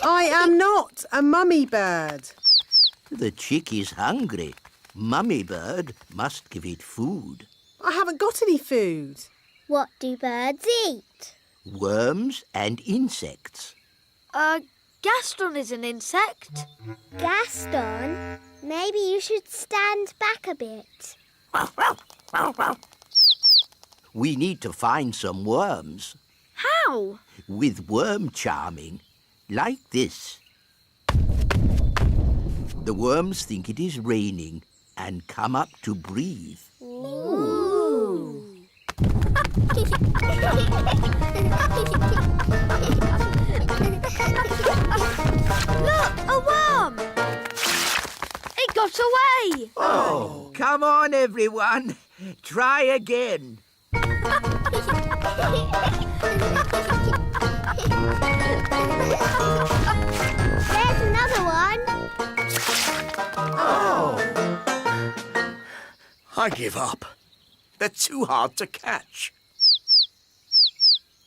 I am not a mummy bird. The chick is hungry. Mummy bird must give it food. I haven't got any food. What do birds eat? Worms and insects. Gaston is an insect. Gaston, maybe you should stand back a bit. We need to find some worms. How? With worm charming, like this. The worms think it is raining and come up to breathe. Ooh. Look, a worm! It got away! Oh, come on, everyone. Try again. There's another one. Oh. I give up. They're too hard to catch.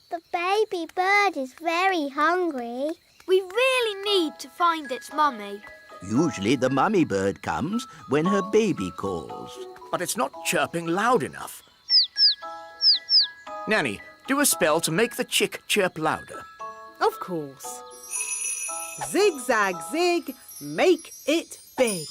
The baby bird is very hungry. We really need to find its mummy. Usually the mummy bird comes when her baby calls. But it's not chirping loud enough. Nanny, do a spell to make the chick chirp louder. Of course. Zig-zag zig, make it big.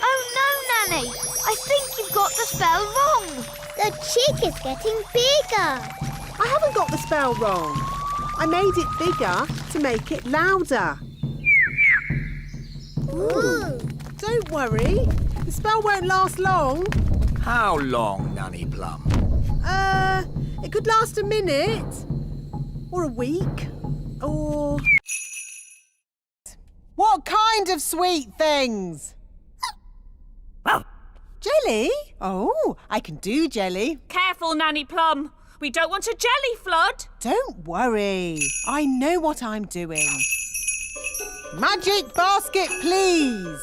Oh no, Nanny! I think you've got the spell wrong. The chick is getting bigger. I haven't got the spell wrong. I made it bigger to make it louder. Ooh. Don't worry, the spell won't last long. How long, Nanny Plum? It could last a minute. Or a week. Or... What kind of sweet things? Jelly? Oh, I can do jelly. Careful, Nanny Plum. We don't want a jelly flood. Don't worry. I know what I'm doing. Magic basket, please.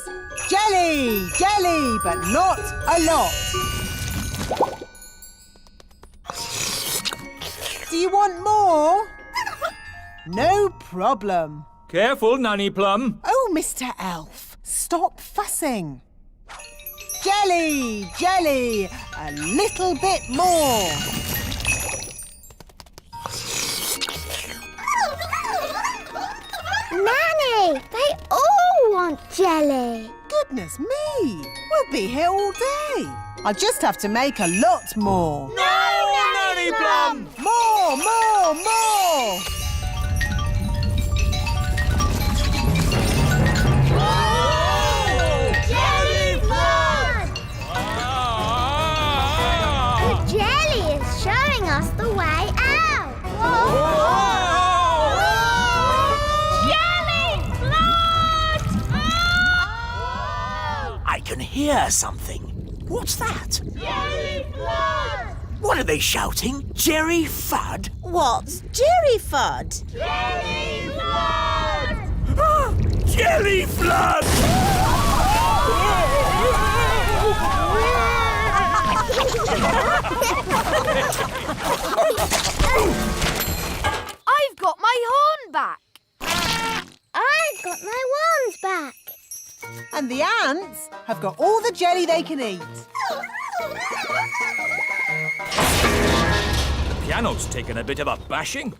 Jelly, jelly, but not a lot. Do you want more? No problem. Careful, Nanny Plum. Oh, Mr. Elf, stop fussing. Jelly, jelly, a little bit more. Nanny, they all want jelly. Goodness me, we'll be here all day. I'll just have to make a lot more. No, Nanny Plum! More, more, more! Jelly flood! The jelly is showing us the way out. Jelly flood! I can hear something. What's that? Jelly flood! What are they shouting? Jerry Fudd? What's Jerry Fudd? Jelly flood! Jelly Flood! I've got my horn back. I've got my wands back. And the ants have got all the jelly they can eat. The piano's taken a bit of a bashing.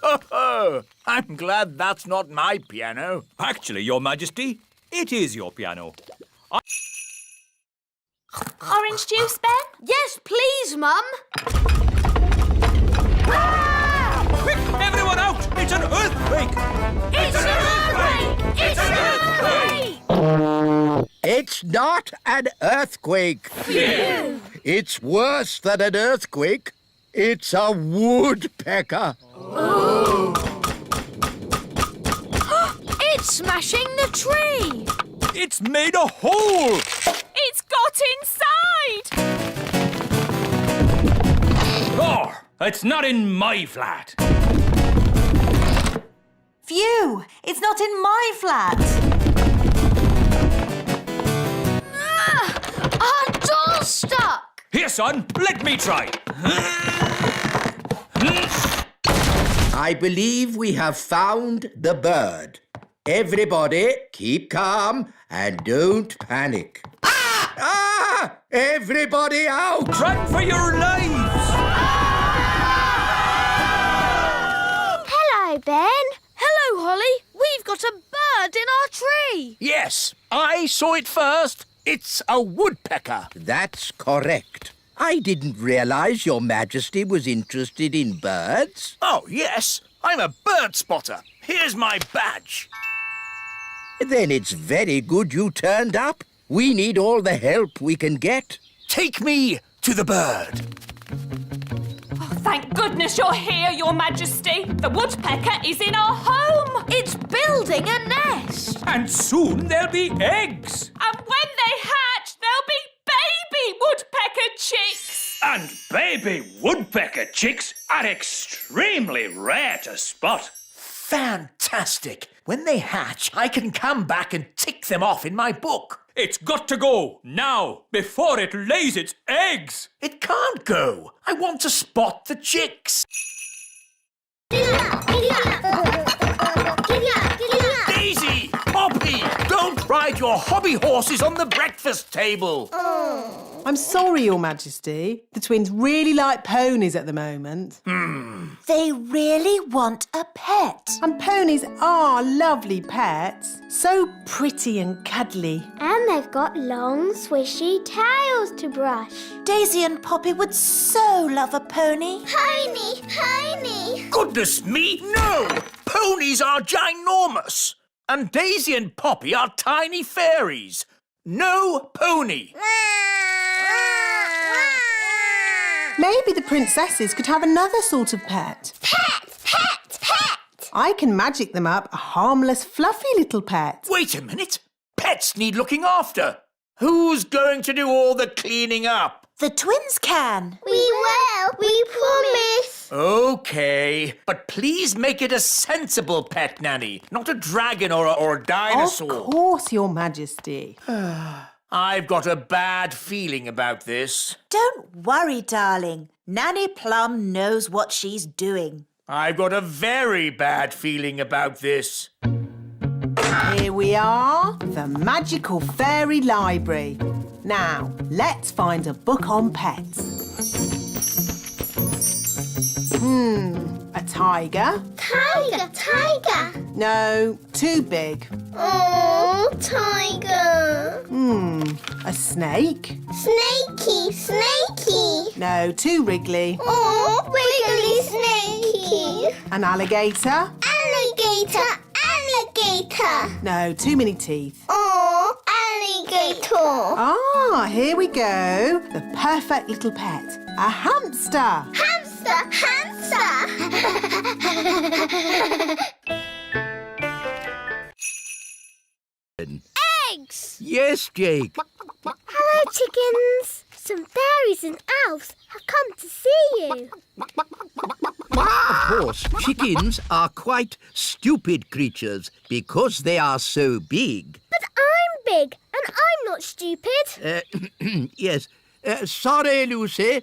Oh, I'm glad that's not my piano. Actually, Your Majesty, it is your piano. Orange juice, Ben? Yes, please, Mum. Quick, everyone out! It's an earthquake! It's an earthquake! It's an earthquake! It's not an earthquake. Phew. It's worse than an earthquake. It's a woodpecker. It's smashing the tree. It's made a hole! It's got inside! Oh, it's not in my flat. Phew! It's not in my flat. Our door's stuck. Here, son, let me try. I believe we have found the bird. Everybody, keep calm and don't panic. Ah! Everybody out! Run for your lives! Hello, Ben. Hello, Holly. We've got a bird in our tree. Yes, I saw it first. It's a woodpecker. That's correct. I didn't realise Your Majesty was interested in birds. Oh, yes, I'm a bird spotter. Here's my badge. Then it's very good you turned up. We need all the help we can get. Take me to the bird. Thank goodness you're here, Your Majesty. The woodpecker is in our home. It's building a nest. And soon there'll be eggs. And when they hatch, there'll be baby woodpecker chicks. And baby woodpecker chicks are extremely rare to spot. Fantastic. When they hatch, I can come back and tick them off in my book. It's got to go now, before it lays its eggs. It can't go. I want to spot the chicks. Daisy! Poppy! Don't ride your hobby horses on the breakfast table. I'm sorry, Your Majesty. The twins really like ponies at the moment. They really want a pet. And ponies are lovely pets. So pretty and cuddly. And they've got long, swishy tails to brush. Daisy and Poppy would so love a pony. Pony, pony. Goodness me, no! Ponies are ginormous. And Daisy and Poppy are tiny fairies. No pony. Maybe the princesses could have another sort of pet. Pet, pet, pet. I can magic them up a harmless, fluffy little pet. Wait a minute. Pets need looking after. Who's going to do all the cleaning up? The twins can. We will. We promise. OK, but please make it a sensible pet, Nanny, not a dragon or a dinosaur. Of course, Your Majesty. I've got a bad feeling about this. Don't worry, darling. Nanny Plum knows what she's doing. I've got a very bad feeling about this. Here we are, the magical fairy library. Now, let's find a book on pets. A tiger? Tiger, tiger. No, too big. Oh, tiger. A snake? Snakey, snakey. No, too wriggly. Oh, wiggly snakey. An alligator? Alligator, alligator. No, too many teeth. Oh, alligator. Ah, here we go. The perfect little pet. A hamster. Hamster, hamster. Eggs. Yes, Jake. Hello, chickens. Some fairies and elves have come to see you. Of course, chickens are quite stupid creatures because they are so big. But I'm big and I'm not stupid. Yes. Sorry, Lucy.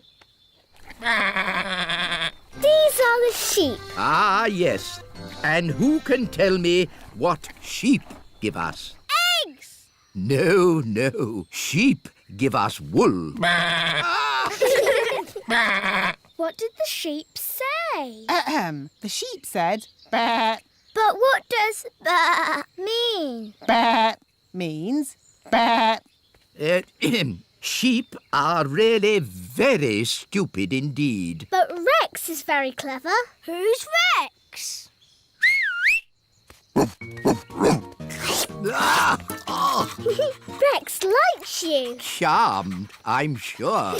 These are the sheep. Ah, yes. And who can tell me what sheep give us? Eggs. No, no. Sheep give us wool. What did the sheep say? The sheep said, "Bah." But what does that mean? Bah means bah. Sheep are really very stupid indeed. But Rex is very clever. Who's Rex? Rex likes you. Charmed, I'm sure.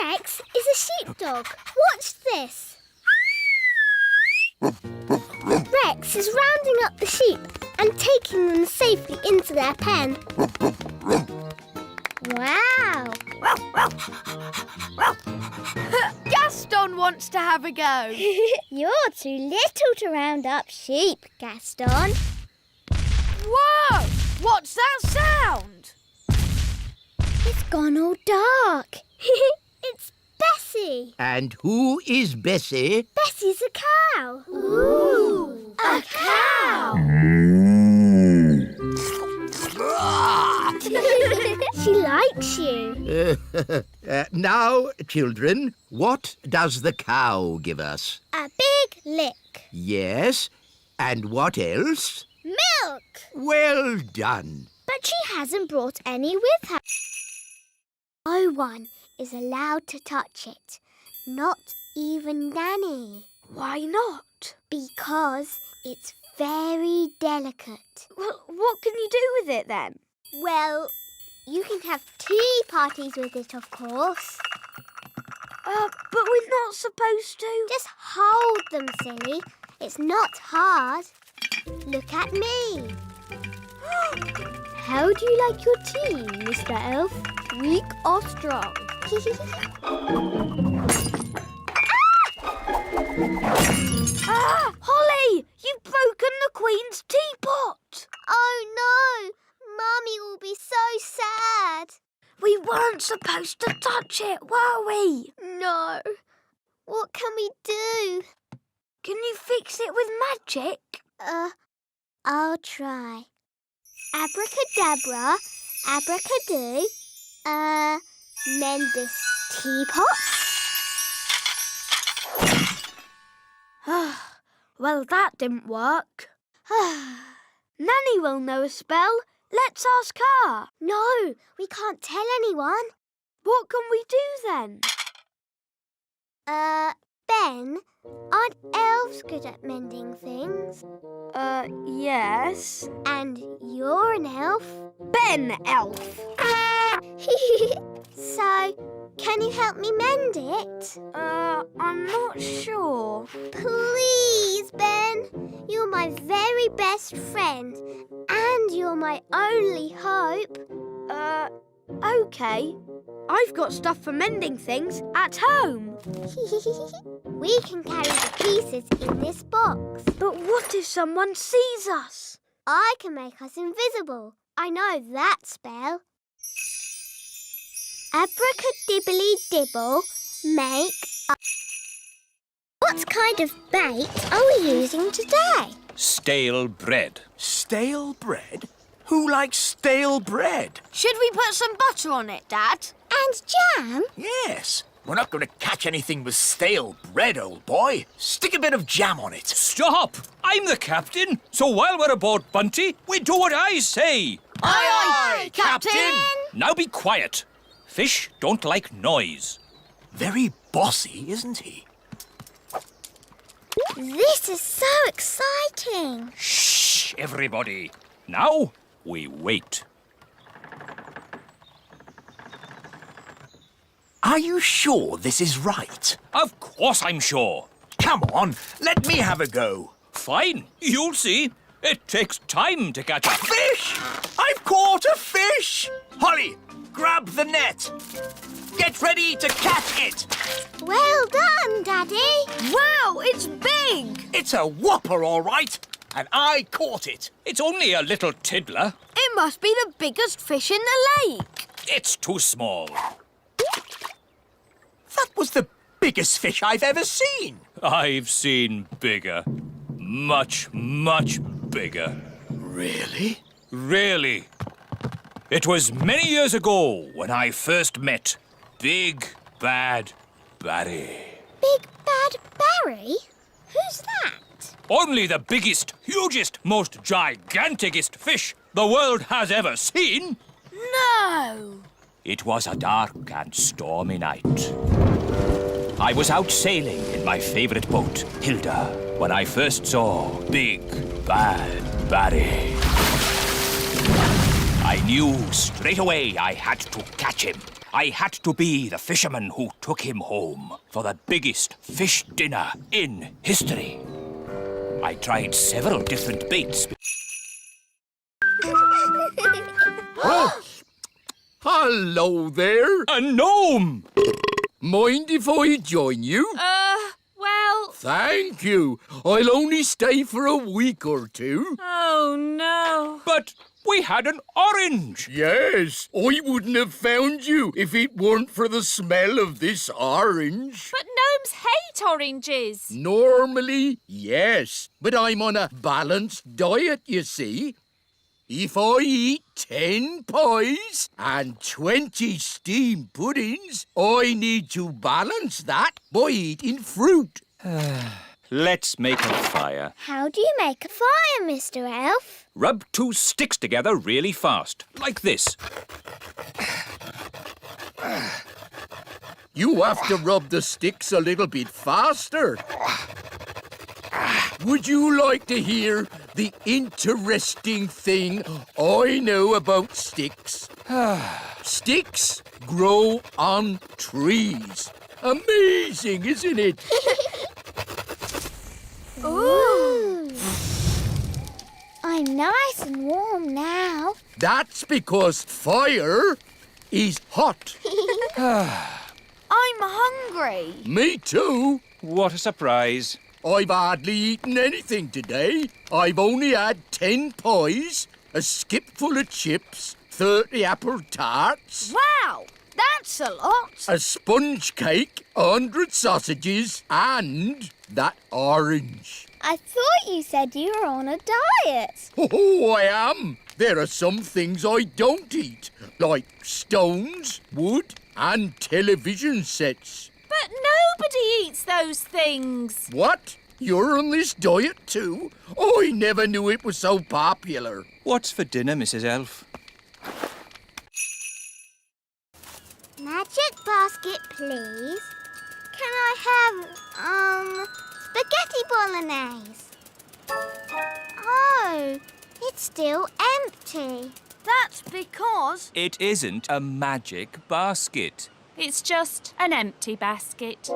Rex is a sheepdog. Watch this. Rex is rounding up the sheep and taking them safely into their pen. Wow. Gaston wants to have a go. You're too little to round up sheep, Gaston. Whoa! What's that sound? It's gone all dark. It's Bessie. And who is Bessie? Bessie's a cow. Ooh, a cow. She likes you. Now, children, what does the cow give us? A big lick. Yes, and what else? Milk. Well done. But she hasn't brought any with her. No one is allowed to touch it. Not even Nanny. Why not? Because it's very delicate. Well, what can you do with it then? Well, you can have tea parties with it, of course. But we're not supposed to. Just hold them, silly. It's not hard. Look at me. How do you like your tea, Mr. Elf? Weak or strong? Holly! You've broken the Queen's teapot! Oh, no. Mummy will be so sad. We weren't supposed to touch it, were we? No. What can we do? Can you fix it with magic? I'll try. Abracadabra, abracadoo. Mend this teapot. Well, that didn't work. Nanny will know a spell. Let's ask her. No, we can't tell anyone. What can we do then? Ben, aren't elves good at mending things? Yes. And you're an elf? Ben Elf. So, can you help me mend it? I'm not sure. Please, Ben. You're my very best friend. And you're my only hope. Okay. I've got stuff for mending things at home. We can carry the pieces in this box. But what if someone sees us? I can make us invisible. I know that spell. Abracadibbly-dibble, make a... What kind of bait are we using today? Stale bread. Stale bread? Who likes stale bread? Should we put some butter on it, Dad? And jam? Yes. We're not going to catch anything with stale bread, old boy. Stick a bit of jam on it. Stop! I'm the captain, so while we're aboard Bunty, we do what I say. Aye, Captain! Now be quiet. Fish don't like noise. Very bossy, isn't he? This is so exciting. Shh, everybody. Now we wait. Are you sure this is right? Of course I'm sure. Come on, let me have a go. Fine, you'll see. It takes time to catch a Fish! I've caught a fish! Holly, grab the net. Get ready to catch it. Well done, Daddy. Wow, it's big! It's a whopper, all right. And I caught it. It's only a little tiddler. It must be the biggest fish in the lake. It's too small. That was the biggest fish I've ever seen. I've seen bigger. Much, much bigger. Really? Really. It was many years ago when I first met Big Bad Barry. Big Bad Barry? Who's that? Only the biggest, hugest, most giganticest fish the world has ever seen. No! It was a dark and stormy night. I was out sailing in my favourite boat, Hilda, when I first saw Big Bad Barry. I knew straight away I had to catch him. I had to be the fisherman who took him home for the biggest fish dinner in history. I tried several different baits. Hello there. A gnome! Mind if I join you? Well... Thank you. I'll only stay for a week or two. Oh, no. But We had an orange. Yes, I wouldn't have found you if it weren't for the smell of this orange. But gnomes hate oranges. Normally, yes, but I'm on a balanced diet, you see. If I eat 10 pies and 20 steamed puddings, I need to balance that by eating fruit. Let's make a fire. How do you make a fire, Mr. Elf? Rub 2 sticks together really fast, like this. You have to rub the sticks a little bit faster. Would you like to hear the interesting thing I know about sticks? Sticks grow on trees. Amazing, isn't it? Ooh. I'm nice and warm now. That's because fire is hot. I'm hungry. Me too. What a surprise. I've hardly eaten anything today. I've only had 10 pies, a skip full of chips, 30 apple tarts, Wow, that's a lot. a sponge cake, 100 sausages, and that orange. I thought you said you were on a diet. Oh, I am. There are some things I don't eat, like stones, wood, and television sets. But nobody eats those things. What? You're on this diet too? I never knew it was so popular. What's for dinner, Mrs. Elf? Magic basket, please. Can I have, spaghetti bolognese? Oh, it's still empty. That's because It isn't a magic basket. It's just an empty basket.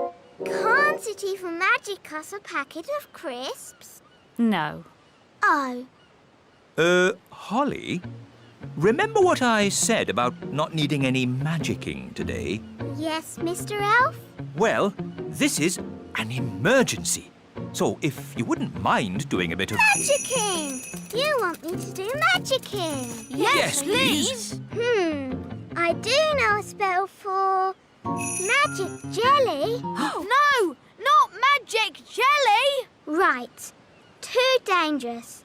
Can't it even magic us a packet of crisps? No. Oh, Holly? Remember what I said about not needing any magicking today? yes, Mr. Elf? Well, this is an emergency. So if you wouldn't mind doing a bit of... Magicking! You want me to do magicking? Yes, please. I do know a spell for magic jelly. No, not magic jelly. Right. Too dangerous.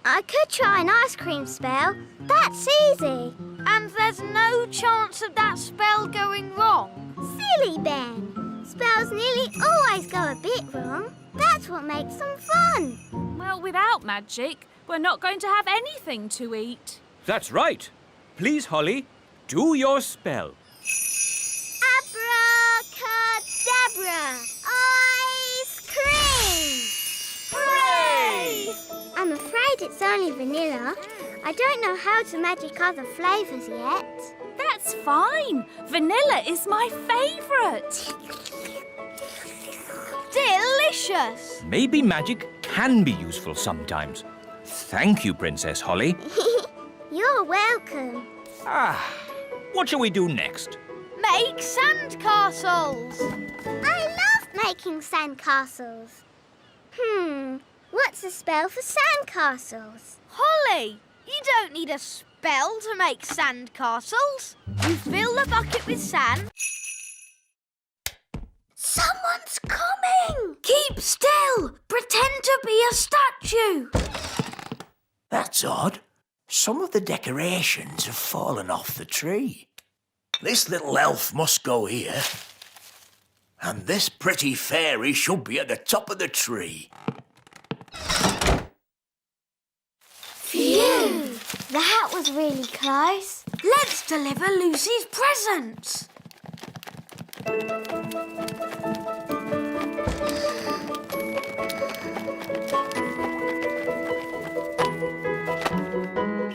I could try an ice cream spell. That's easy. And there's no chance of that spell going wrong. Silly Ben. Spells nearly always go a bit wrong. That's what makes them fun. Well, without magic, we're not going to have anything to eat. That's right. Please, Holly, do your spell. Abracadabra! Ice cream! Hooray! I'm afraid it's only vanilla. I don't know how to magic other flavours yet. That's fine. Vanilla is my favourite. Delicious. Maybe magic can be useful sometimes. Thank you, Princess Holly. You're welcome. What shall we do next? Make sandcastles. I love making sandcastles. What's a spell for sandcastles? Holly, you don't need a spell to make sandcastles. You fill the bucket with sand. Someone's coming! Keep still. Pretend to be a statue. That's odd. Some of the decorations have fallen off the tree. This little elf must go here. And this pretty fairy should be at the top of the tree. Phew! That was really close. Let's deliver Lucy's presents.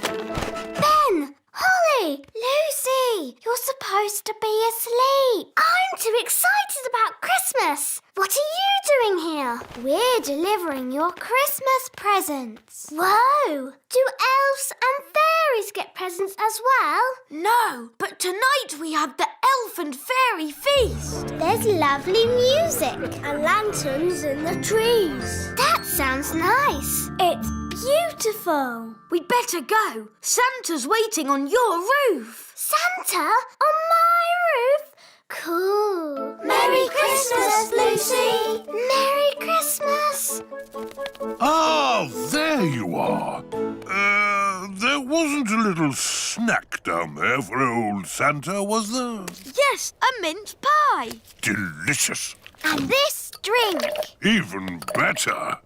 Ben! Holly! Lucy! You're supposed to be asleep. I'm too excited about Christmas. What are you doing here? We're delivering your Christmas presents. Whoa! Do elves and fairies get presents as well? No, but tonight we have the elf and fairy feast. There's lovely music and lanterns in the trees. That sounds nice. It's beautiful. we'd better go. Santa's waiting on your roof. Santa? On my roof? Cool. Merry Christmas, Lucy. Merry Christmas. Ah, there you are. There wasn't a little snack down there for old Santa, was there? Yes, a mince pie. Delicious. And this drink. Even better.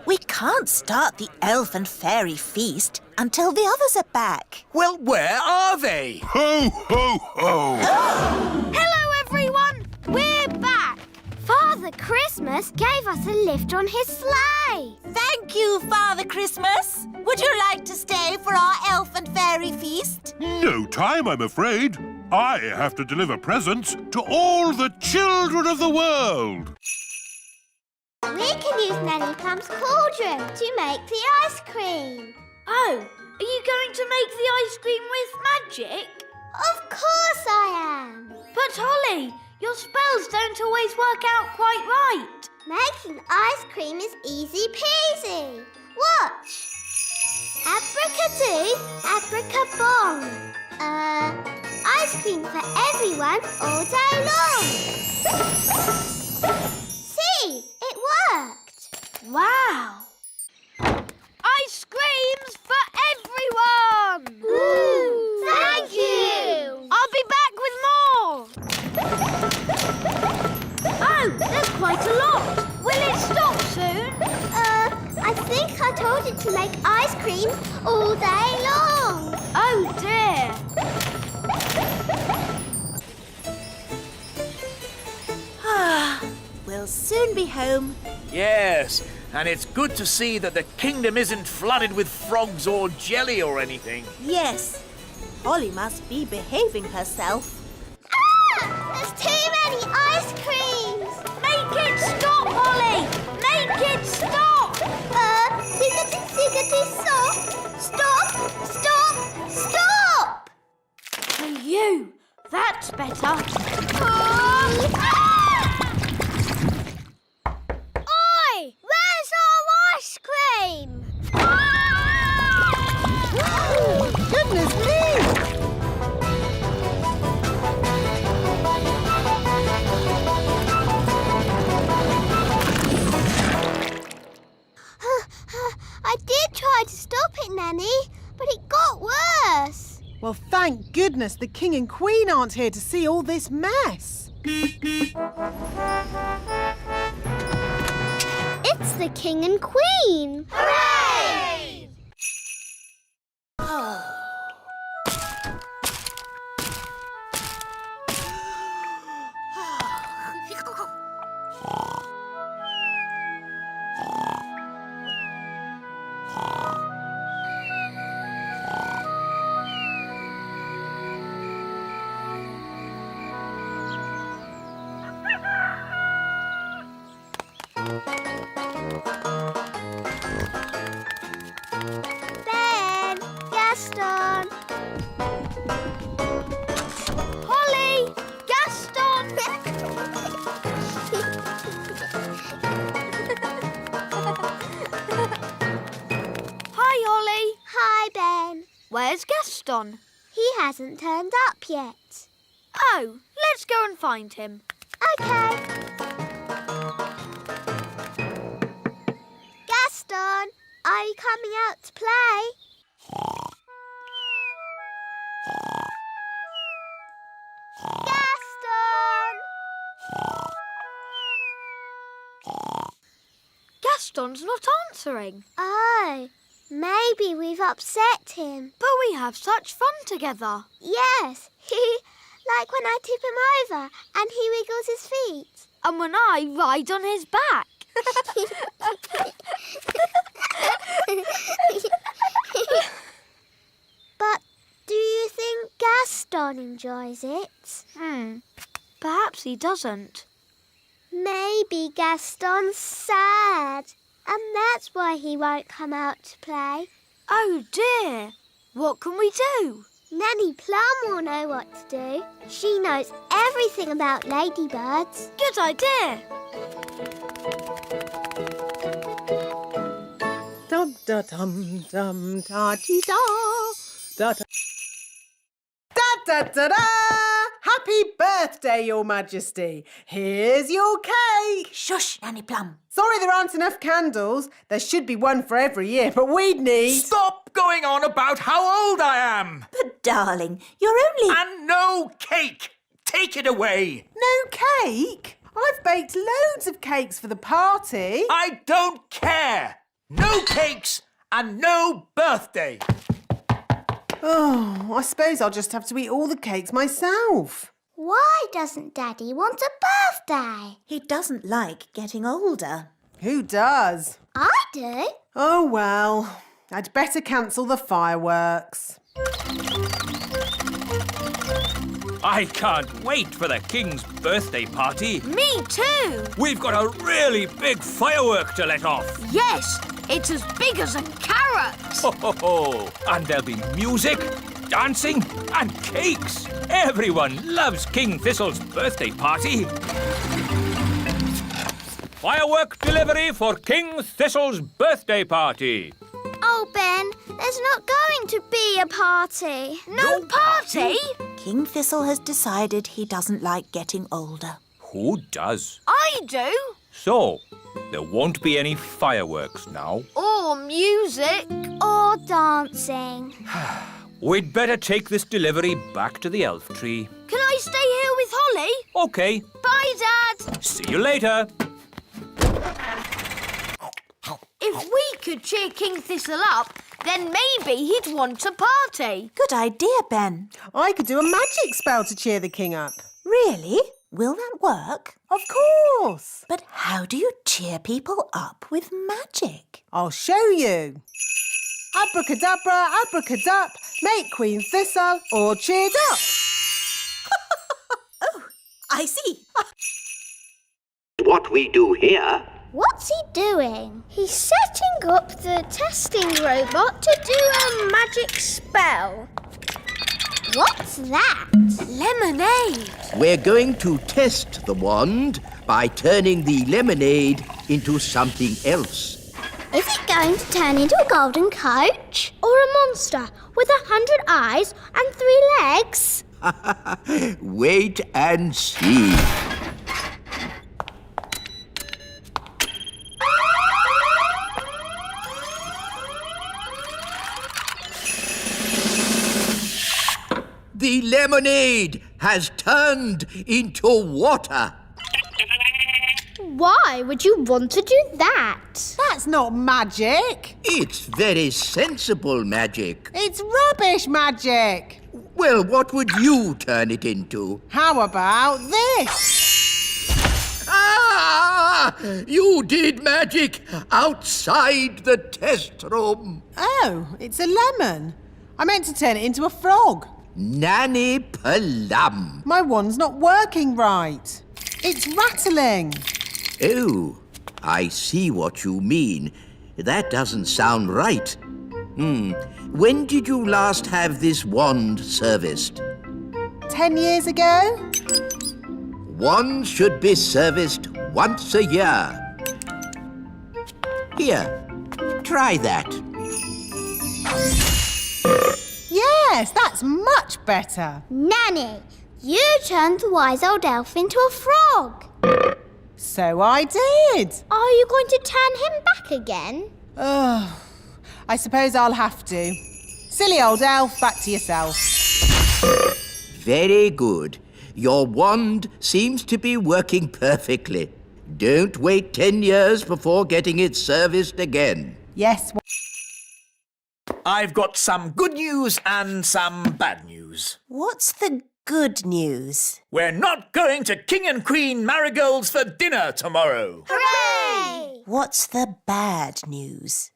We can't start the elf and fairy feast until the others are back. Well, where are they? Ho, ho, ho! Hello, everyone. We're back. Father Christmas gave us a lift on his sleigh. Thank you, Father Christmas. Would you like to stay for our elf and fairy feast? No time, I'm afraid. I have to deliver presents to all the children of the world. We can use Nanny Plum's cauldron to make the ice cream. Oh, are you going to make the ice cream with magic? Of course I am. But Holly, your spells don't always work out quite right. Making ice cream is easy peasy. Watch. Abracadoo, abracabong. Ice cream for everyone all day long. See, it worked. Wow. Ice creams for everyone. Ooh, thank you. I'll be back with more. Oh, there's quite a lot. Will it stop soon? I think I told it to make ice cream all day long. Oh dear. We'll soon be home. Yes, and it's good to see that the kingdom isn't flooded with frogs or jelly or anything. Yes, Holly must be behaving herself. There's too many ice creams. Make it stop, Holly. Make it stop. Ziggity stop. Stop, stop, stop. For you. That's better. Oi, where's our ice cream? Goodness me! I did try to stop it, Nanny, but it got worse. Well, thank goodness the King and Queen aren't here to see all this mess. It's the King and Queen. Hooray! Ben, Gaston. Holly! Gaston! Hi, Holly. Hi, Ben. Where's Gaston? He hasn't turned up yet. Oh, let's go and find him. Okay. Gaston, are you coming out to play? Gaston! Gaston's not answering. Oh, maybe we've upset him. But we have such fun together. Yes, like when I tip him over and he wiggles his feet. And when I ride on his back. But do you think Gaston enjoys it? Perhaps he doesn't. Maybe Gaston's sad, and that's why he won't come out to play. Oh dear. What can we do? Nanny Plum will know what to do. She knows everything about ladybirds. Good idea. Da dum dum da dee da. Da da da da da. Happy birthday, Your Majesty. Here's your cake. Shush, Nanny Plum. Sorry there aren't enough candles. There should be one for every year, but we'd need... Stop going on about how old I am! But, darling, you're only... And no cake! Take it away! No cake? I've baked loads of cakes for the party. I don't care! No cakes and no birthday! Oh, I suppose I'll just have to eat all the cakes myself. Why doesn't Daddy want a birthday? He doesn't like getting older. Who does? I do. Oh, well, I'd better cancel the fireworks. I can't wait for the King's birthday party. Me too. We've got a really big firework to let off. Yes, it's as big as a carrot. Ho, ho, ho. And there'll be music, dancing and cakes. Everyone loves King Thistle's birthday party. Firework delivery for King Thistle's birthday party. Oh, Ben, there's not going to be a party. No party? King Thistle has decided he doesn't like getting older. Who does? I do. So, there won't be any fireworks now. Or music. Or dancing. We'd better take this delivery back to the elf tree. Can I stay here with Holly? OK. Bye, Dad. See you later. If we could cheer King Thistle up, then maybe he'd want a party. Good idea, Ben. I could do a magic spell to cheer the king up. Really? Will that work? Of course. But how do you cheer people up with magic? I'll show you. Abracadabra, abracadup, make Queen Thistle all cheered up. Oh, I see. What we do here? What's he doing? He's setting up the testing robot to do a magic spell. What's that? Lemonade. We're going to test the wand by turning the lemonade into something else. Is it going to turn into a golden coach? Or a monster with 100 eyes and 3 legs? Wait and see. The lemonade has turned into water. Why would you want to do that? That's not magic. It's very sensible magic. It's rubbish magic. Well, what would you turn it into? How about this? Ah! You did magic outside the test room. Oh, it's a lemon. I meant to turn it into a frog. Nanny Plum. My wand's not working right. It's rattling. Oh, I see what you mean. That doesn't sound right. When did you last have this wand serviced? 10 years ago? Wands should be serviced once a year. Here, try that. Yes, that's much better. Nanny, you turned the wise old elf into a frog. So I did. Are you going to turn him back again? Oh, I suppose I'll have to. Silly old elf, back to yourself. Very good. Your wand seems to be working perfectly. Don't wait 10 years before getting it serviced again. Yes. I've got some good news and some bad news. What's the good news? We're not going to King and Queen Marigold's for dinner tomorrow. Hooray! What's the bad news?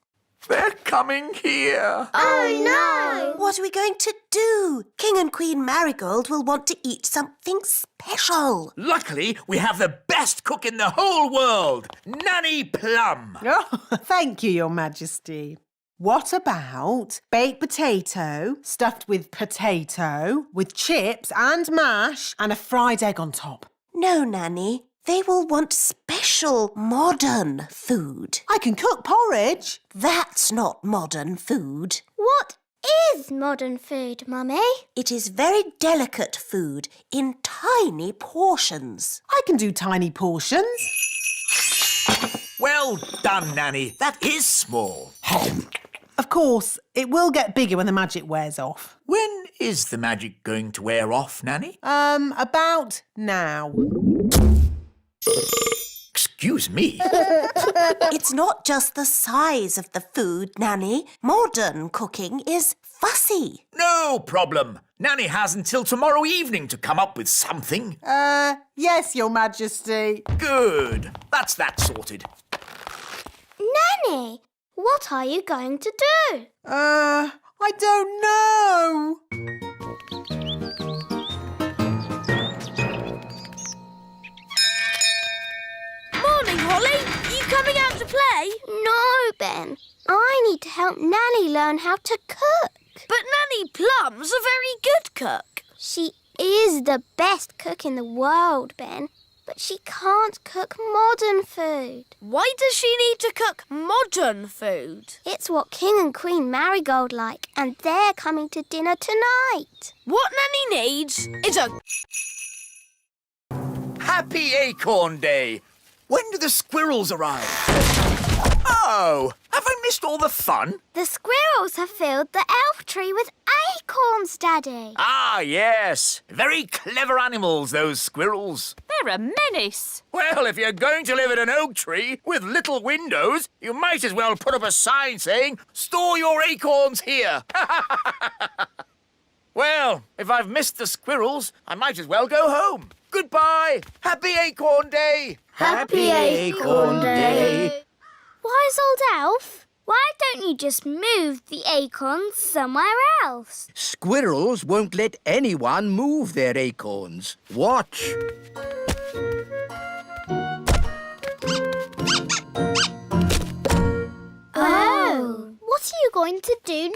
They're coming here. Oh no! What are we going to do? King and Queen Marigold will want to eat something special. Luckily, we have the best cook in the whole world, Nanny Plum. Oh, thank you, Your Majesty. What about baked potato stuffed with potato, with chips and mash, and a fried egg on top? No, Nanny. They will want special special modern food. I can cook porridge. That's not modern food. What is modern food, Mummy? It is very delicate food in tiny portions. I can do tiny portions. Well done, Nanny. That is small. Of course, it will get bigger when the magic wears off. When is the magic going to wear off, Nanny? About now. Excuse me. It's not just the size of the food, Nanny. Modern cooking is fussy. No problem. Nanny has until tomorrow evening to come up with something. Yes, Your Majesty. Good. That's that sorted. Nanny, what are you going to do? I don't know. Morning, Holly. Are you coming out to play? No, Ben. I need to help Nanny learn how to cook. But Nanny Plum's a very good cook. She is the best cook in the world, Ben. But she can't cook modern food. Why does she need to cook modern food? It's what King and Queen Marigold like, and they're coming to dinner tonight. What Nanny needs is a... Happy Acorn Day. When do the squirrels arrive? Oh, have I missed all the fun? The squirrels have filled the elf tree with acorns, Daddy. Ah, yes. Very clever animals, those squirrels. They're a menace. Well, if you're going to live in an oak tree with little windows, you might as well put up a sign saying, "Store your acorns here." Well, if I've missed the squirrels, I might as well go home. Goodbye. Happy Acorn Day. Happy Acorn Day. Wise old elf, why don't you just move the acorns somewhere else? Squirrels won't let anyone move their acorns. Watch. Oh, what are you going to do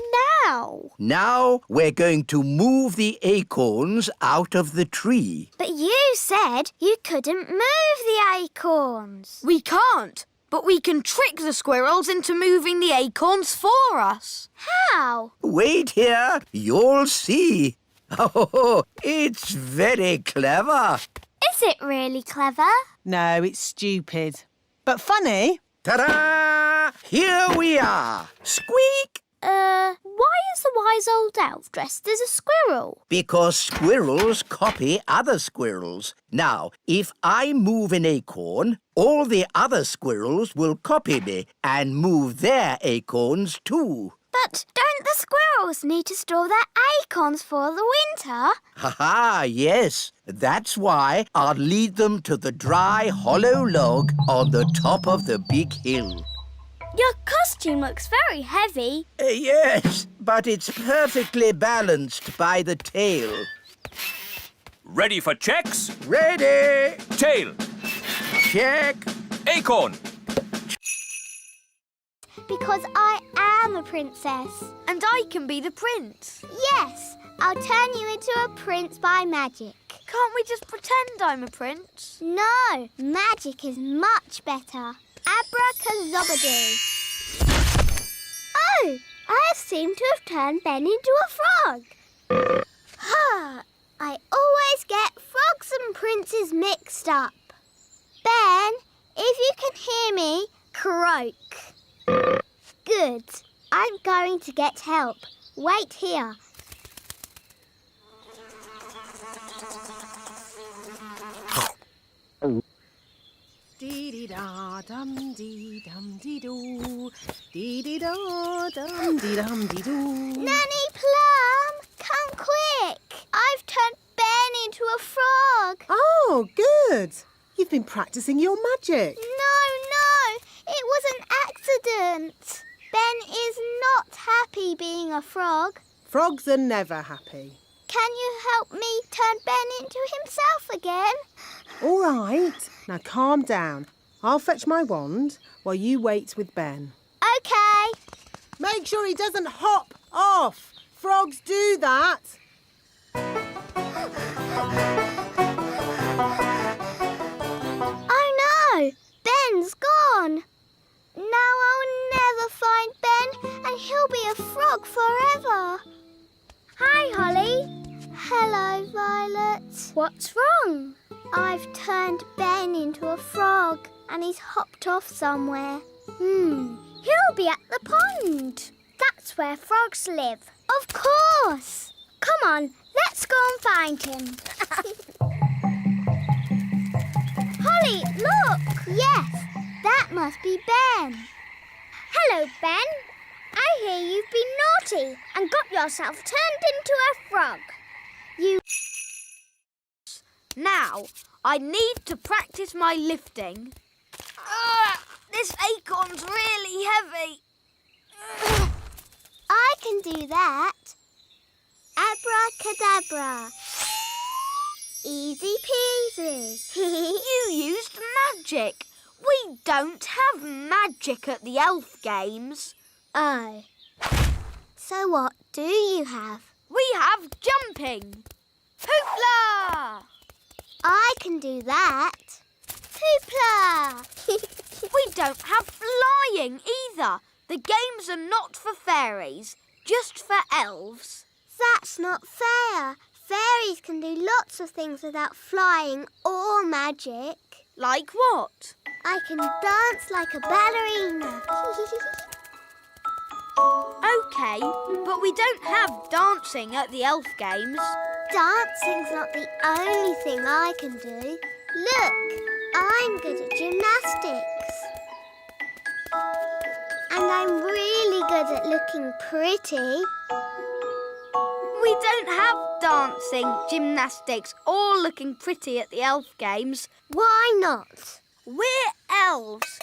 now? Now we're going to move the acorns out of the tree. But you said you couldn't move the acorns. We can't, but we can trick the squirrels into moving the acorns for us. How? Wait here, you'll see. Oh, it's very clever. Is it really clever? No, it's stupid. But funny. Ta-da! Here we are. Squeak! Why is the wise old elf dressed as a squirrel? Because squirrels copy other squirrels. Now, if I move an acorn, all the other squirrels will copy me and move their acorns too. But don't the squirrels need to store their acorns for the winter? Ha-ha, yes. That's why I'll lead them to the dry, hollow log on the top of the big hill. Your costume looks very heavy. Yes, but it's perfectly balanced by the tail. Ready for checks? Ready? Tail. Check. Acorn. Because I am a princess. And I can be the prince. Yes, I'll turn you into a prince by magic. Can't we just pretend I'm a prince? No, magic is much better. Abracazobadoo. Oh, I seem to have turned Ben into a frog. Ha! I always get frogs and princes mixed up. Ben, if you can hear me, croak. Good. I'm going to get help. Wait here. Dee-dee-da, dum-dee-dum-dee-doo. Dee-dee-da, dum-dee-dum-dee-doo. Nanny Plum, come quick. I've turned Ben into a frog. Oh, good. You've been practicing your magic. No, it was an accident. Ben is not happy being a frog. Frogs are never happy. Can you help me turn Ben into himself again? All right. Now calm down. I'll fetch my wand while you wait with Ben. Okay. Make sure he doesn't hop off. Frogs do that. Oh no, then he'll be a frog forever. Hi, Holly. Hello, Violet. What's wrong? I've turned Ben into a frog and he's hopped off somewhere. He'll be at the pond. That's where frogs live. Of course. Come on, let's go and find him. Holly, look! Yes, that must be Ben. Hello, Ben. I hear you've been naughty and got yourself turned into a frog. Now, I need to practice my lifting. This acorn's really heavy. I can do that. Abracadabra. Easy peasy. You used magic. We don't have magic at the elf games. Oh. So what do you have? We have jumping. Hoopla! I can do that. Hoopla! We don't have flying either. The games are not for fairies, just for elves. That's not fair. Fairies can do lots of things without flying or magic. Like what? I can dance like a ballerina. OK, but we don't have dancing at the elf games. Dancing's not the only thing I can do. Look, I'm good at gymnastics. And I'm really good at looking pretty. We don't have dancing, gymnastics or looking pretty at the elf games. Why not? We're elves.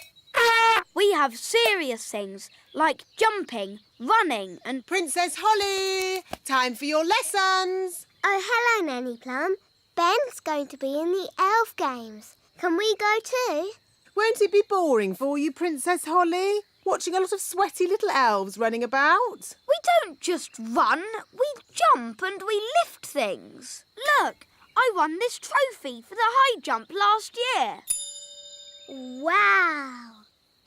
We have serious things like jumping, running and... Princess Holly, time for your lessons. Oh, hello, Nanny Plum. Ben's going to be in the elf games. Can we go too? Won't it be boring for you, Princess Holly? Watching a lot of sweaty little elves running about? We don't just run, we jump and we lift things. Look, I won this trophy for the high jump last year. Wow!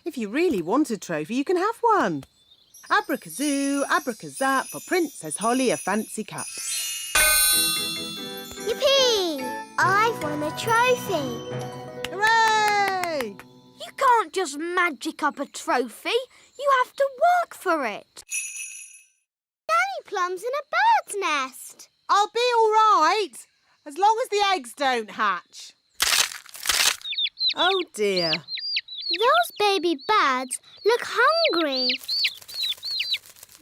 If you really want a trophy, you can have one. Abracazoo, abracazap, for Princess Holly a fancy cup. Yippee! I've won a trophy. Hooray! You can't just magic up a trophy. You have to work for it. Nanny Plum's in a bird's nest. I'll be all right, as long as the eggs don't hatch. Oh, dear. Those baby birds look hungry.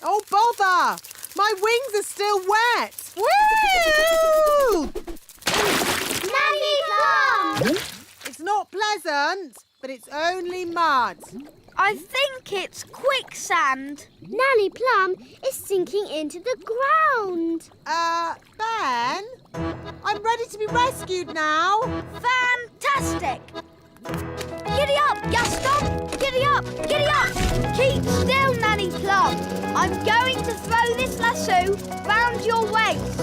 Oh, bother! My wings are still wet. Woo! Nanny Plum! It's not pleasant, but it's only mud. I think it's quicksand. Nanny Plum is sinking into the ground. Ben? I'm ready to be rescued now. Fantastic! Giddy up, Gaston! Giddy up! Giddy up! Keep still, Nanny Plum. I'm going to throw this lasso round your waist.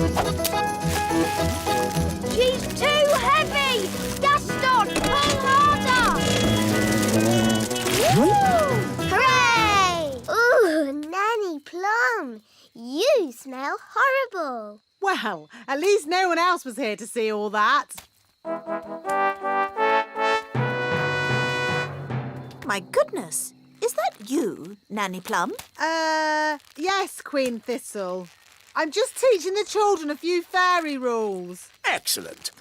She's too heavy! Gaston, pull harder! Woo! Hooray! Ooh, Nanny Plum, you smell horrible. Well, at least no one else was here to see all that. My goodness, is that you, Nanny Plum? Yes, Queen Thistle. I'm just teaching the children a few fairy rules. Excellent.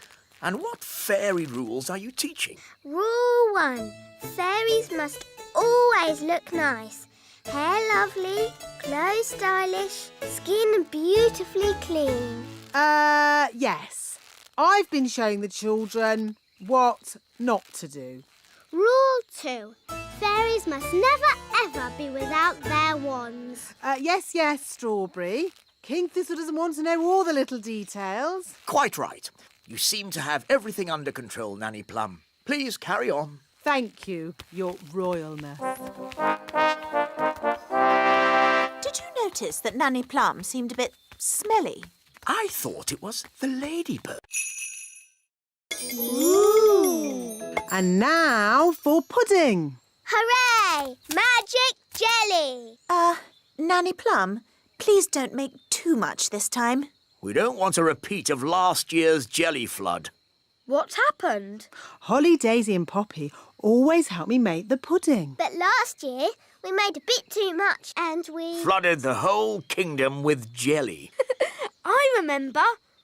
And what fairy rules are you teaching? Rule 1. Fairies must always look nice. Hair lovely, clothes stylish, skin beautifully clean. Yes. I've been showing the children what not to do. Rule 2. Fairies must never ever be without their wands. Yes, Strawberry. King Thistle doesn't want to know all the little details. Quite right. You seem to have everything under control, Nanny Plum. Please carry on. Thank you, Your Royalness. Did you notice that Nanny Plum seemed a bit smelly? I thought it was the ladybird. Ooh! And now for pudding. Hooray! Magic jelly! Nanny Plum, please don't make too much this time. We don't want a repeat of last year's jelly flood. What's happened? Holly, Daisy and Poppy always help me make the pudding. But last year, we made a bit too much and we... Flooded the whole kingdom with jelly. I remember.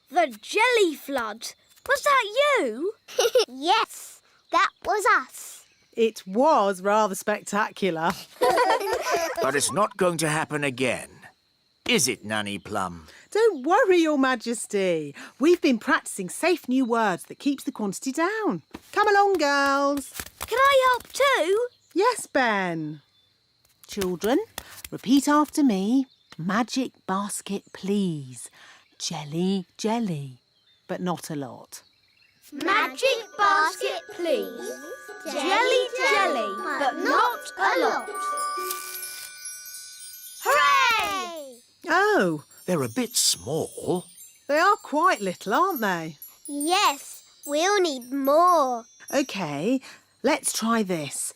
The jelly flood. Was that you? Yes, that was us. It was rather spectacular. But it's not going to happen again. Is it, Nanny Plum? Don't worry, Your Majesty. We've been practising safe new words that keeps the quantity down. Come along, girls. Can I help too? Yes, Ben. Children, repeat after me. Magic basket, please. Jelly, jelly, but not a lot. Magic basket, please. Jelly, jelly, but not a lot. Hooray! Oh, They're a bit small. they are quite little, aren't they? Yes, we'll need more. OK, let's try this.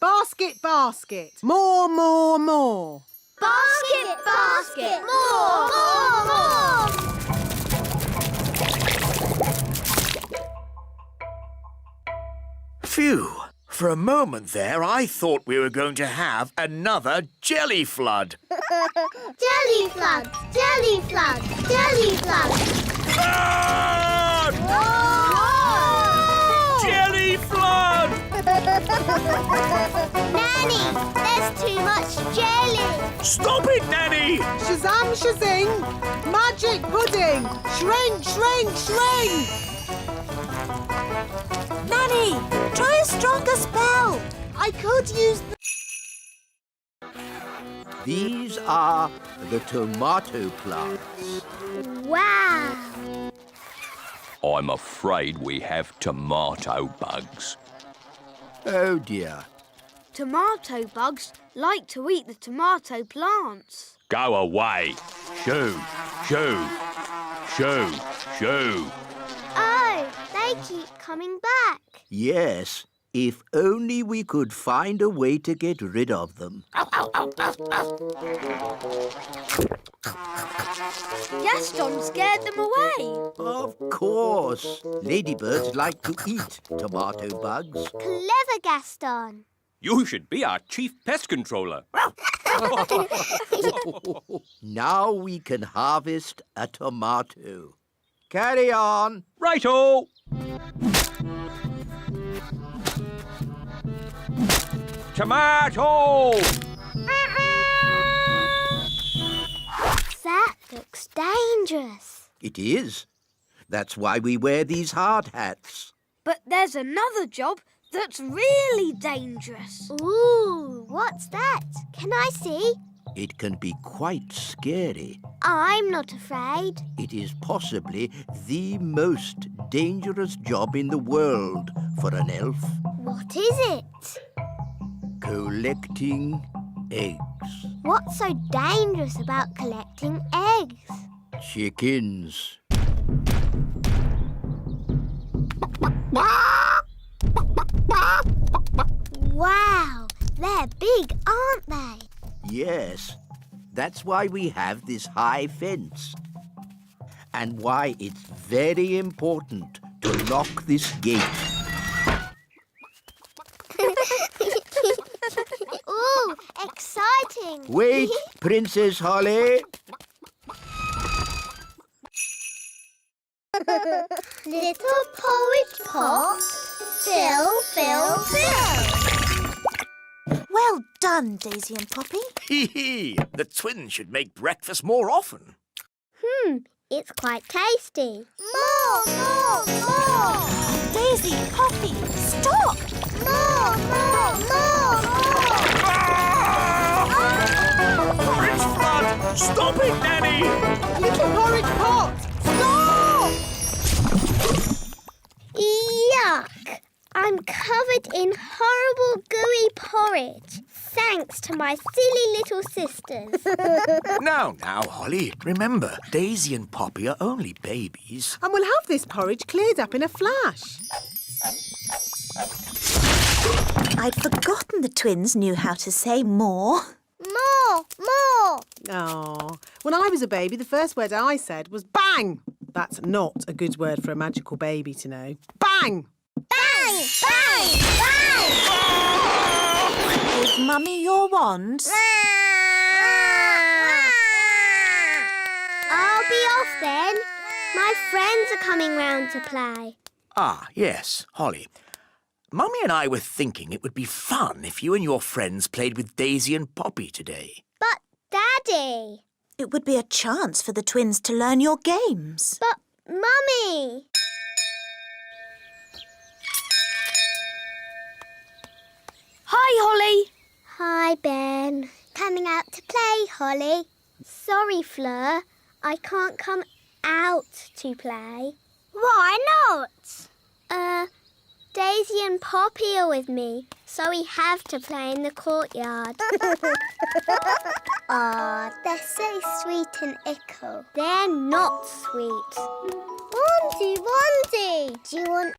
Basket, basket. More, more, more. Basket, basket, more, more, more. Phew. For a moment there, I thought we were going to have another jelly flood. Jelly flood, jelly flood, jelly flood. Flood! Jelly flood! Nanny, there's too much jelly. Stop it, Nanny! Shazam, shazing. Magic pudding. Shrink, shrink, shrink. Nanny, try a stronger spell. I could use These are the tomato plants. Wow. I'm afraid we have tomato bugs. Oh dear. Tomato bugs like to eat the tomato plants. Go away. Shoo, shoo, shoo, shoo. Oh, they keep coming back. Yes, if only we could find a way to get rid of them. Gaston scared them away. Of course. Ladybirds like to eat tomato bugs. Clever Gaston. You should be our chief pest controller. Now we can harvest a tomato. Carry on. Righto. Tomato! That looks dangerous. It is. That's why we wear these hard hats. But there's another job that's really dangerous. Ooh, what's that? Can I see? It can be quite scary. I'm not afraid. It is possibly the most dangerous job in the world for an elf. What is it? Collecting eggs. What's so dangerous about collecting eggs? Chickens. Wow, they're big, aren't they? Yes, that's why we have this high fence. And why it's very important to lock this gate. Ooh, exciting. Wait, Princess Holly. Little porridge pot, fill, fill, fill. Well done, Daisy and Poppy. Hee hee! The twins should make breakfast more often. It's quite tasty. More. Daisy, Poppy, stop! More. Porridge flood! Stop it, Nanny! little porridge pot. Stop! Yuck! I'm covered in horrible gooey porridge. Thanks to my silly little sisters. Now, Holly, remember, Daisy and Poppy are only babies. And we'll have this porridge cleared up in a flash. I'd forgotten the twins knew how to say more. More! More! Oh, when I was a baby, the first word I said was bang. That's not a good word for a magical baby to know. Bang! Bang! Bang! Bang! Is Mummy your wand? I'll be off then. My friends are coming round to play. Ah, yes, Holly. Mummy and I were thinking it would be fun if you and your friends played with Daisy and Poppy today. But, Daddy... It would be a chance for the twins to learn your games. But, Mummy... Hi, Holly. Hi, Ben. Coming out to play, Holly. Sorry, Fleur. I can't come out to play. Why not? Daisy and Poppy are with me, so we have to play in the courtyard. Aw, they're so sweet and ickle. They're not sweet. Wandy, Wandy, do you want...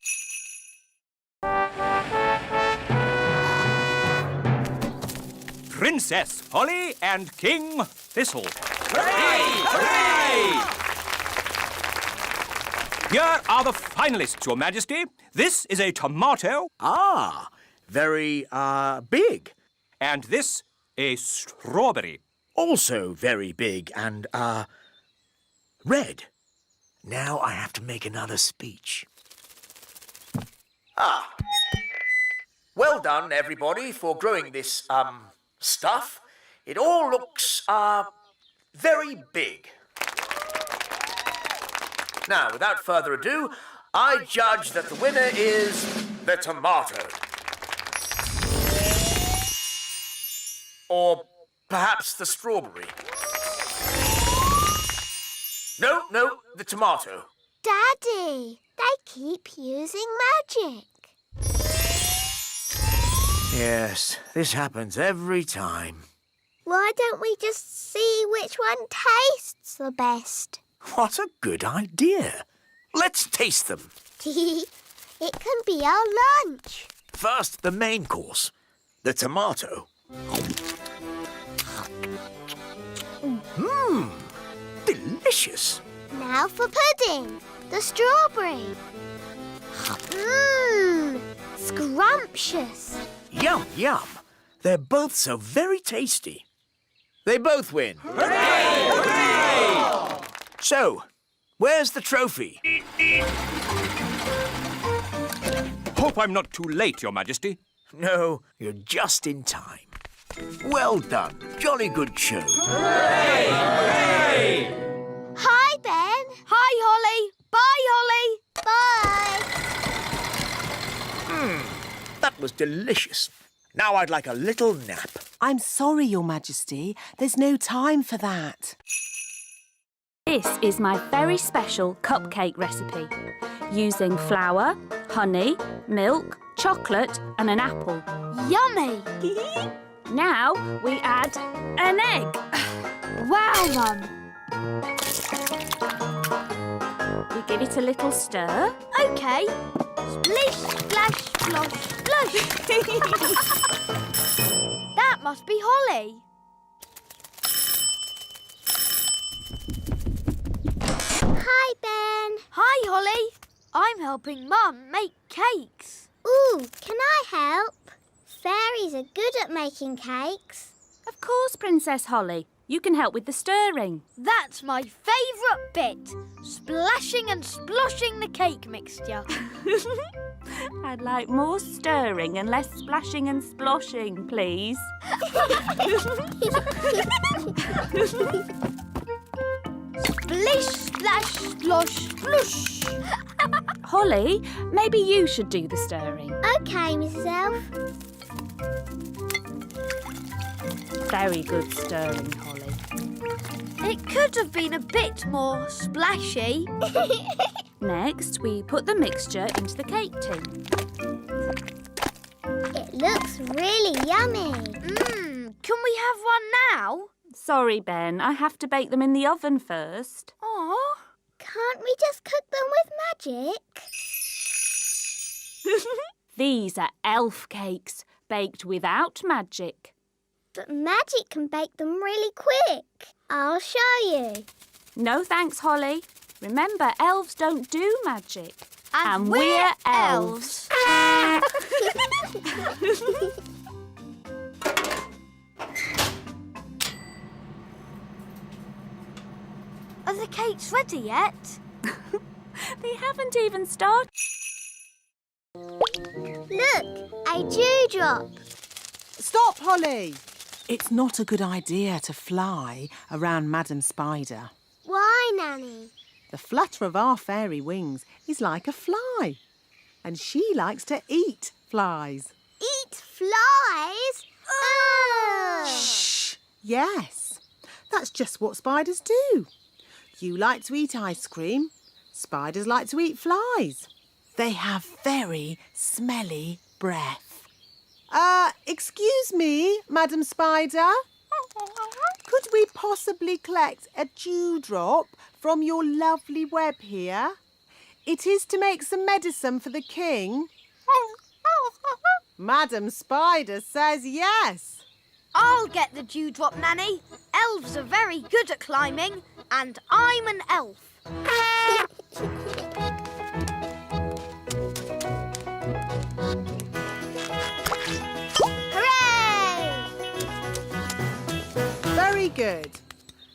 Princess Holly and King Thistles. Here are the finalists, Your Majesty. This is a tomato. Ah, very, big. And this, a strawberry. Also very big and, red. Now I have to make another speech. Ah. Well done, everybody, for growing this, stuff. It all looks, very big. Now, without further ado, I judge that the winner is the tomato. Or perhaps the strawberry. No, the tomato. Daddy, they keep using magic. Yes, this happens every time. Why don't we just see which one tastes the best? What a good idea. Let's taste them. It can be our lunch. First, the main course, the tomato. Mmm, delicious. Now for pudding, the strawberry. Mmm, scrumptious. Yum, yum. They're both so very tasty. They both win. Hooray! Hooray! So, where's the trophy? Hope I'm not too late, Your Majesty. No, you're just in time. Well done. Jolly good show. Hooray! Hooray! Hi, Ben. Hi, Holly. Bye, Holly. Bye. That was delicious. Now I'd like a little nap. I'm sorry, Your Majesty. There's no time for that. This is my very special cupcake recipe, using flour, honey, milk, chocolate and an apple. Yummy. Now we add an egg. Wow, Mum. We give it a little stir. OK. Splish, splash, splosh, splosh. That must be Holly. Hi, Ben. Hi, Holly. I'm helping Mum make cakes. Ooh, can I help? Fairies are good at making cakes. Of course, Princess Holly. You can help with the stirring. That's my favourite bit. Splashing and sploshing the cake mixture. I'd like more stirring and less splashing and sploshing, please. Splish, splash, splosh, splush. Holly, maybe you should do the stirring. OK, Mrs Elf. Very good stirring, Holly. It could have been a bit more splashy. Next, we put the mixture into the cake tin. It looks really yummy. Can we have one now? Sorry, Ben, I have to bake them in the oven first. Aw. Can't we just cook them with magic? These are elf cakes, baked without magic. But magic can bake them really quick. I'll show you. No thanks, Holly. Remember, elves don't do magic. And we're elves. Are the cakes ready yet? They haven't even started. Look, a dewdrop. Stop, Holly! It's not a good idea to fly around Madam Spider. Why, Nanny? The flutter of our fairy wings is like a fly. And she likes to eat flies. Eat flies? Ugh! Shh! Yes, that's just what spiders do. You like to eat ice cream. Spiders like to eat flies. They have very smelly breath. Excuse me, Madam Spider. Could we possibly collect a dewdrop from your lovely web here? It is to make some medicine for the king. Madam Spider says yes. I'll get the dewdrop, Nanny. Elves are very good at climbing, and I'm an elf. Hooray! Very good.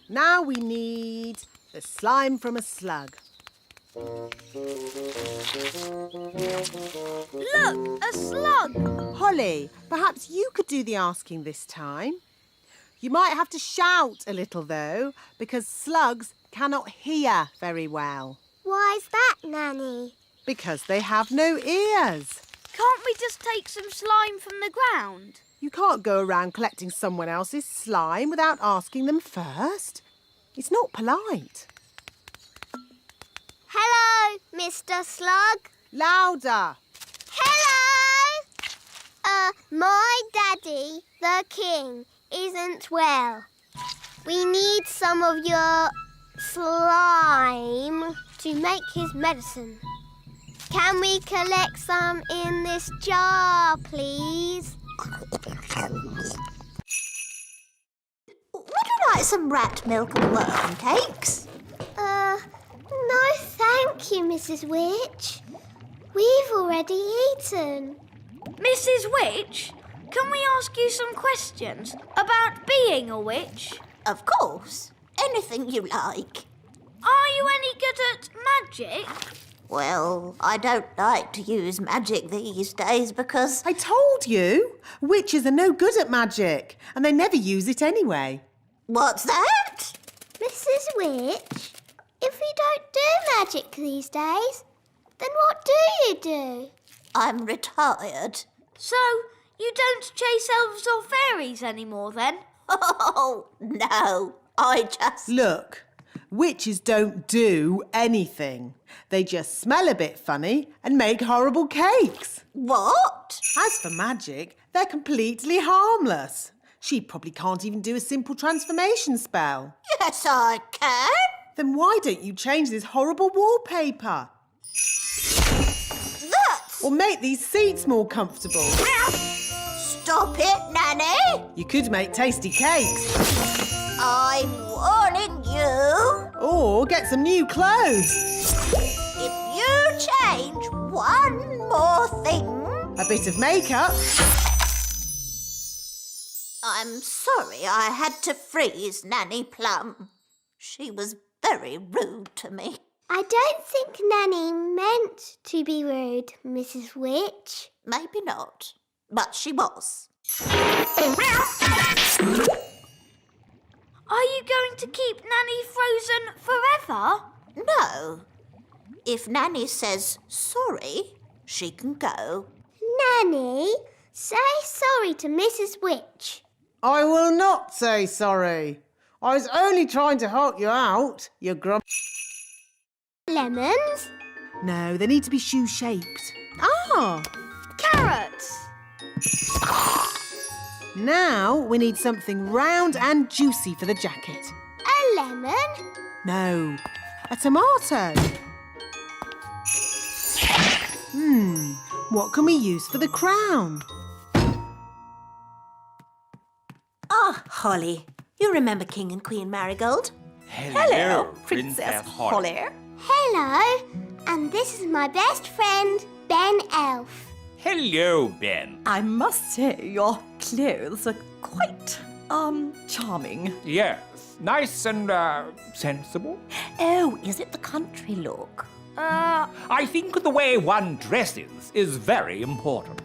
Now we need the slime from a slug. Look, a slug. Holly, perhaps you could do the asking this time. You might have to shout a little, though, because slugs cannot hear very well. Why's that, Nanny? Because they have no ears. Can't we just take some slime from the ground? You can't go around collecting someone else's slime without asking them first. It's not polite. Hello, Mr. Slug. Louder. Hello! My daddy, the king, isn't well. We need some of your slime to make his medicine. Can we collect some in this jar, please? Would you like some rat milk and worm cakes? No thank you, Mrs. Witch. We've already eaten. Mrs. Witch, can we ask you some questions about being a witch? Of course. Anything you like. Are you any good at magic? Well, I don't like to use magic these days because... I told you, witches are no good at magic, and they never use it anyway. What's that? Mrs. Witch, if you don't do magic these days, then what do you do? I'm retired. So, you don't chase elves or fairies anymore then? Oh, no. I just... Look, witches don't do anything. They just smell a bit funny and make horrible cakes. What? As for magic, they're completely harmless. She probably can't even do a simple transformation spell. Yes, I can. Then why don't you change this horrible wallpaper? That's... Or make these seats more comfortable. Stop it, Nanny. You could make tasty cakes. I'm warning you. Or get some new clothes. If you change one more thing... A bit of makeup. I'm sorry I had to freeze Nanny Plum. She was very rude to me. I don't think Nanny meant to be rude, Mrs. Witch. Maybe not, but she was. Are you going to keep Nanny frozen forever? No. If Nanny says sorry, she can go. Nanny, say sorry to Mrs. Witch. I will not say sorry. I was only trying to help you out, you grump. Lemons? No, they need to be shoe-shaped. Ah! Carrots! Now we need something round and juicy for the jacket. A lemon? No, a tomato. What can we use for the crown? Holly. You remember King and Queen Marigold? Hello, Princess Holly. Hello, and this is my best friend, Ben Elf. Hello, Ben. I must say your clothes are quite, charming. Yes, nice and, sensible. Oh, is it the country look? I think the way one dresses is very important.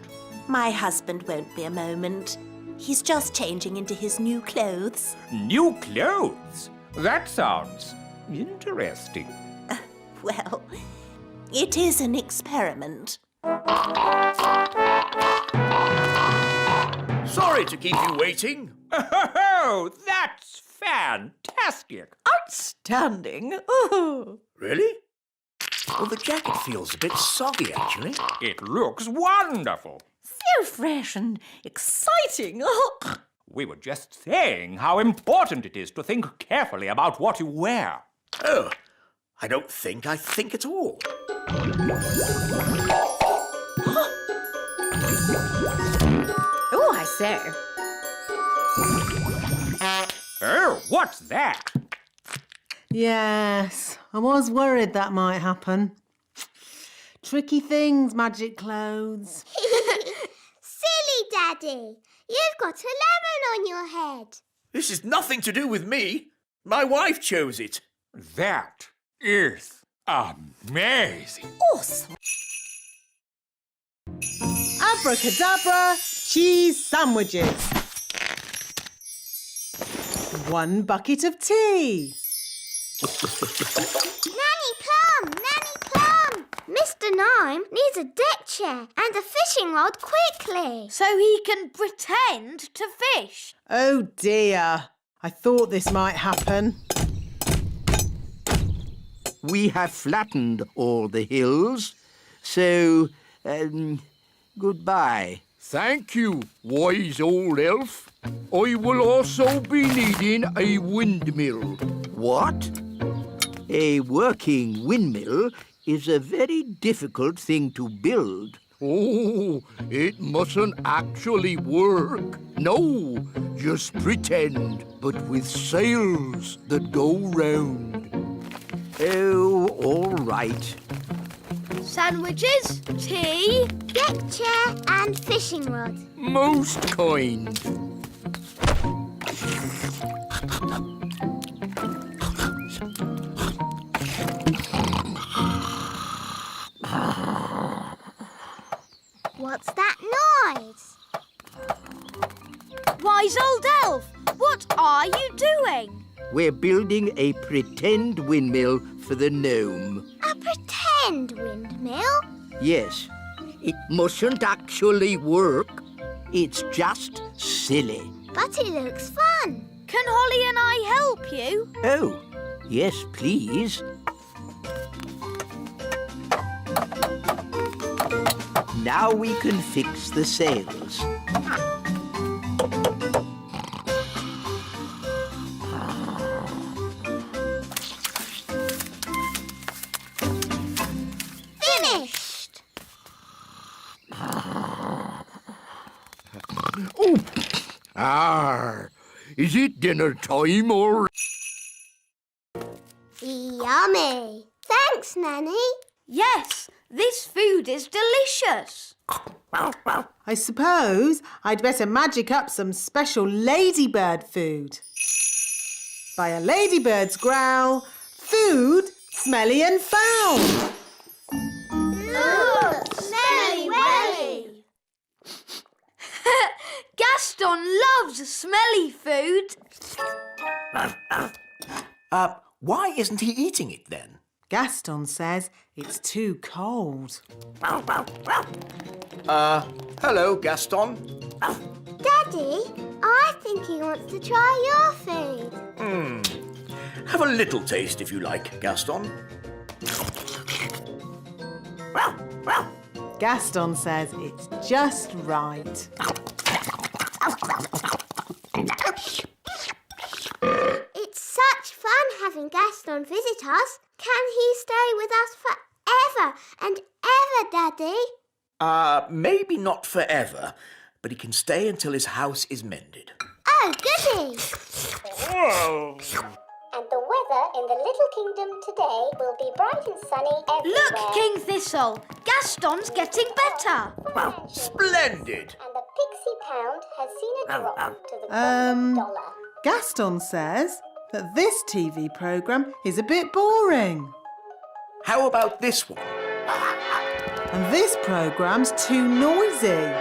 My husband won't be a moment. He's just changing into his new clothes. New clothes? That sounds interesting. Well, it is an experiment. Sorry to keep you waiting. Oh, that's fantastic. Outstanding. Oh. Really? Well, the jacket feels a bit soggy, actually. It looks wonderful. So fresh and exciting. Oh. We were just saying how important it is to think carefully about what you wear. Oh, I don't think I think at all. Oh, I say. Oh, what's that? Yes, I was worried that might happen. Tricky things, magic clothes. Silly Daddy, you've got a lemon on your head. This is nothing to do with me. My wife chose it. That is amazing. Awesome. Abracadabra, cheese sandwiches. 1 bucket of tea. Nanny Plum! Nanny Plum! Mr. Gnome needs a deck chair and a fishing rod quickly. So he can pretend to fish. Oh dear, I thought this might happen. We have flattened all the hills, so, goodbye. Thank you, wise old elf. I will also be needing a windmill. What? A working windmill is a very difficult thing to build. Oh, it mustn't actually work. No, just pretend, but with sails that go round. Oh, all right. Sandwiches, tea. Deck chair and fishing rod. Most kind. What's that noise? Wise old elf, what are you doing? We're building a pretend windmill for the gnome. A pretend windmill? Yes, it mustn't actually work. It's just silly. But it looks fun. Can Holly and I help you? Oh, yes, please. Now we can fix the sails. Finished. Oh, is it dinner time or? Yummy. Thanks, Nanny. Yes, this food is delicious. I suppose I'd better magic up some special ladybird food. By a ladybird's growl, food smelly and foul. Ooh, smelly welly. Gaston loves smelly food. Why isn't he eating it then? Gaston says it's too cold. Hello, Gaston. Daddy, I think he wants to try your food. Have a little taste if you like, Gaston. Gaston says it's just right. It's such fun having Gaston visit us. Can he stay with us forever and ever, Daddy? Maybe not forever, but he can stay until his house is mended. Oh, goody! And the weather in the little kingdom today will be bright and sunny everywhere. Look, King Thistle! Gaston's getting better. Splendid! And the pixie pound has seen a drop to the $1. Gaston says that this TV programme is a bit boring. How about this one? And this programme's too noisy.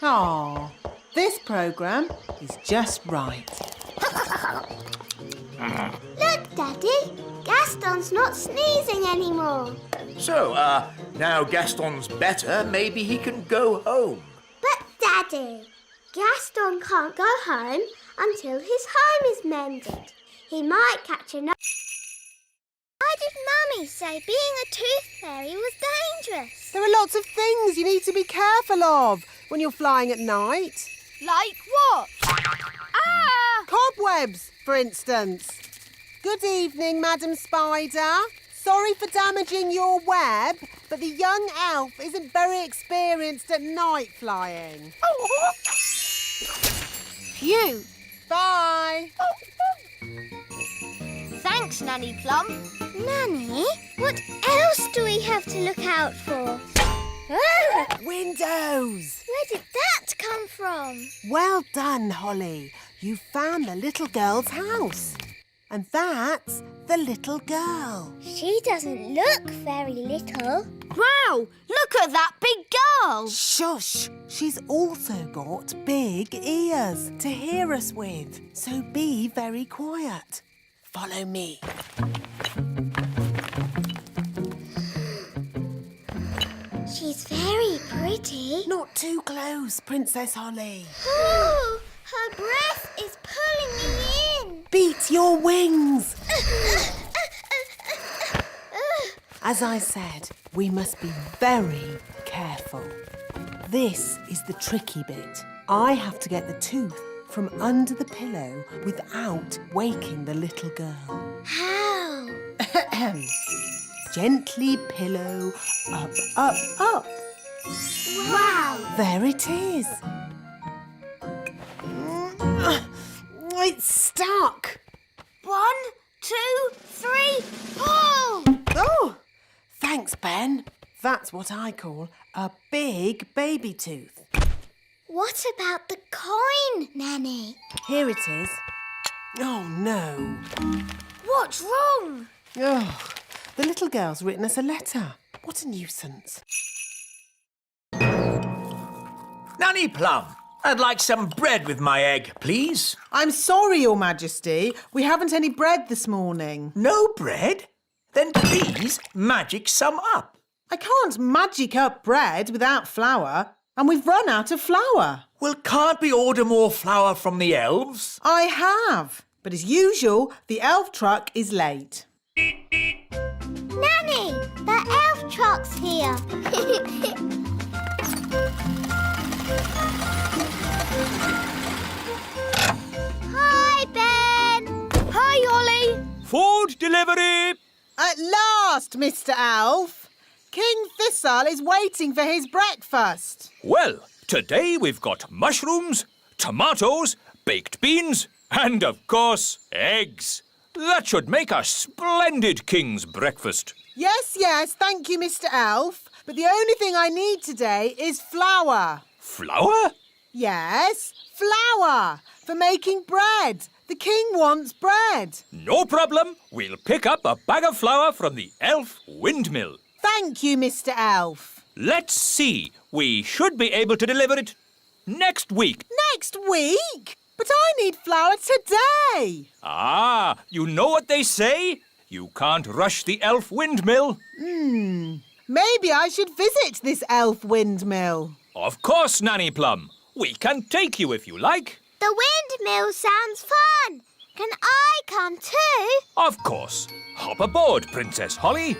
Aw, this programme is just right. Look, Daddy! Gaston's not sneezing anymore. So, now Gaston's better, maybe he can go home. But, Daddy, Gaston can't go home until his home is mended. He might catch another... Why did Mummy say being a tooth fairy was dangerous? There are lots of things you need to be careful of when you're flying at night. Like what? Ah! Cobwebs, for instance. Good evening, Madam Spider. Sorry for damaging your web, but the young elf isn't very experienced at night flying. Phew! Bye. Thanks, Nanny Plum. Nanny, what else do we have to look out for? Oh, Windows. where did that come from? Well done, Holly. You found the little girl's house. And that's the little girl. She doesn't look very little. Wow! Look at that big girl! Shush! She's also got big ears to hear us with. So be very quiet. Follow me. She's very pretty. Not too close, Princess Holly. Oh, her breath is pulling me in. Beat your wings. As I said, we must be very careful. This is the tricky bit. I have to get the tooth from under the pillow without waking the little girl. How? Gently pillow, up, up, up. Wow! There it is. It's stuck. 1, 2, 3, pull! Oh, thanks, Ben. That's what I call a big baby tooth. What about the coin, Nanny? Here it is. Oh, no. What's wrong? Oh, the little girl's written us a letter. What a nuisance. Nanny Plum, I'd like some bread with my egg, please. I'm sorry, Your Majesty. We haven't any bread this morning. No bread? Then please magic some up. I can't magic up bread without flour, and we've run out of flour. Well, can't we order more flour from the elves? I have, but as usual, the elf truck is late. Nanny, the elf truck's here. Hi, Ben. Hi, Ollie. Food delivery! At last, Mr. Elf. King Thistle is waiting for his breakfast. Well, today we've got mushrooms, tomatoes, baked beans, and of course, eggs. That should make a splendid king's breakfast. Yes, thank you, Mr. Elf. But the only thing I need today is flour. Flour? Yes, flour for making bread. The king wants bread. No problem. We'll pick up a bag of flour from the elf windmill. Thank you, Mr. Elf. Let's see. We should be able to deliver it next week. Next week? But I need flour today. Ah, you know what they say? You can't rush the elf windmill. Maybe I should visit this elf windmill. Of course, Nanny Plum. We can take you if you like. The windmill sounds fun. Can I come too? Of course. Hop aboard, Princess Holly.